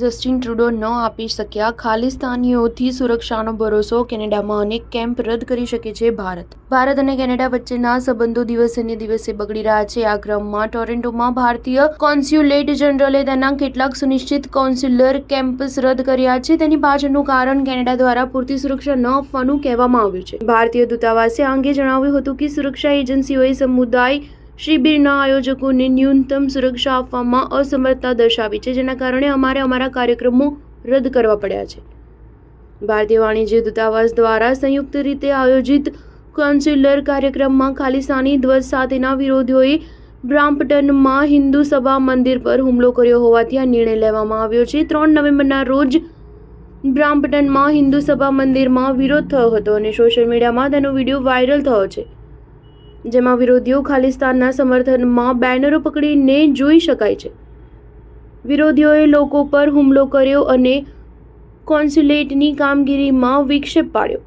Justin Trudeau ન આપી શક્યા ખાલિસ્તાનીઓથી સુરક્ષાનો ભરોસો, કેનેડામાં અનેક કેમ્પ રદ કરી શકે છે ભારત અને કેનેડા વચ્ચેના સંબંધો દિવસે ને દિવસે બગડી રહ્યા છે. આ ક્રમમાં ટોરન્ટોમાં ભારતીય કોન્સ્યુલેટ જનરલે તેના કેટલાક સુનિશ્ચિત કોન્સ્યુલર કેમ્પસ રદ કર્યા છે. તેની પાછળનું કારણ કેનેડા દ્વારા પૂરતી સુરક્ષા ન આપવાનું કહેવામાં આવ્યું છે. ભારતીય દૂતાવાસે આ અંગે જણાવ્યું હતું કે સુરક્ષા એજન્સીઓએ સમુદાય શિબિરના આયોજકોને ન્યૂનતમ સુરક્ષા આપવામાં અસમર્થતા દર્શાવી છે, જેના કારણે અમારા કાર્યક્રમો રદ કરવા પડ્યા છે. ભારતીય વાણિજ્ય દૂતાવાસ દ્વારા સંયુક્ત રીતે આયોજિત કોન્સ્યુલર કાર્યક્રમમાં ખાલિસ્તાની ધ્વજ સાથેના વિરોધીઓએ બ્રામ્પટનમાં હિન્દુ સભા મંદિર પર હુમલો કર્યો હોવાથી આ નિર્ણય લેવામાં આવ્યો છે. 3 નવેમ્બરના રોજ બ્રામ્પટનમાં હિન્દુ સભા મંદિરમાં વિરોધ થયો હતો અને સોશિયલ મીડિયામાં તેનો વિડીયો વાયરલ થયો છે, જેમાં વિરોધીઓ ખાલિસ્તાનના સમર્થનમાં બેનરો પકડીને જોઈ શકાય છે. વિરોધીઓએ લોકો પર હુમલો કર્યો અને કોન્સ્યુલેટની કામગીરીમાં વિક્ષેપ પાડ્યો.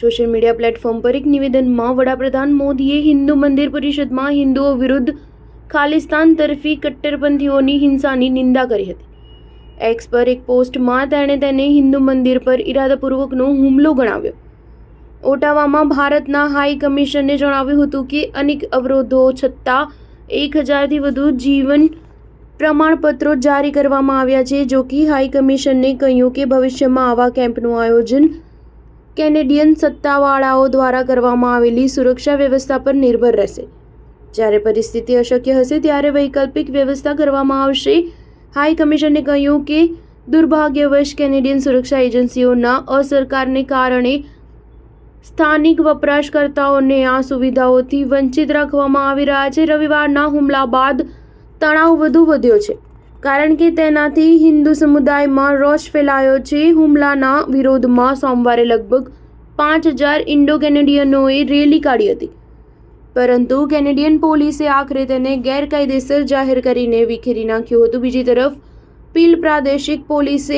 સોશિયલ મીડિયા પ્લેટફોર્મ પર એક નિવેદનમાં વડાપ્રધાન મોદીએ હિન્દુ મંદિર પરિષદમાં હિન્દુઓ વિરુદ્ધ ખાલિસ્તાન તરફી કટ્ટરપંથીઓની હિંસાની નિંદા કરી હતી. એક્સ પર એક પોસ્ટમાં તેણે તેને હિન્દુ મંદિર પર ઇરાદાપૂર્વકનો હુમલો ગણાવ્યો. ઓટાવામાં ભારતના હાઈ કમિશને જણાવ્યું હતું કે અનેક અવરોધો છતાં 1000થી વધુ જીવન પ્રમાણપત્રો જારી કરવામાં આવ્યા છે. જો કે હાઈ કમિશને કહ્યું કે ભવિષ્યમાં આવા કેમ્પનું આયોજન કેનેડિયન સત્તાવાળાઓ દ્વારા કરવામાં આવેલી સુરક્ષા વ્યવસ્થા પર નિર્ભર રહેશે. જ્યારે પરિસ્થિતિ અશક્ય હશે ત્યારે વૈકલ્પિક વ્યવસ્થા કરવામાં આવશે. હાઈ કમિશને કહ્યું કે દુર્ભાગ્યવશ કેનેડિયન સુરક્ષા એજન્સીઓના અસરકારને કારણે સ્થાનિક વપરાશકર્તાઓને આ સુવિધાઓથી વંચિત રાખવામાં આવી રહ્યા છે. રવિવારના હુમલા બાદ તણાવ વધુ વધ્યો છે, કારણ કે તેનાથી હિન્દુ સમુદાયમાં રોષ ફેલાયો છે. હુમલાના વિરોધમાં સોમવારે લગભગ 5000 ઇન્ડો કેનેડિયનોએ રેલી કાઢી હતી, પરંતુ કેનેડિયન પોલીસે આખરે તેને ગેરકાયદેસર જાહેર કરીને વિખેરી નાખ્યું હતું. બીજી તરફ પીલ પ્રાદેશિક પોલીસે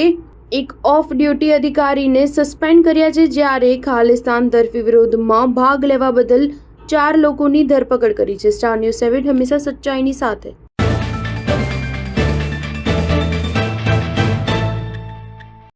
એક ઓફ ડ્યુટી અધિકારીને સસ્પેન્ડ કર્યા છે, જ્યારે ખાલિસ્તાન તરફી વિરોધમાં ભાગ લેવા બદલ 4 લોકોની ધરપકડ કરી છે. સ્ટાર ન્યૂઝ 7 હંમેશા સચ્ચાઈની સાથે.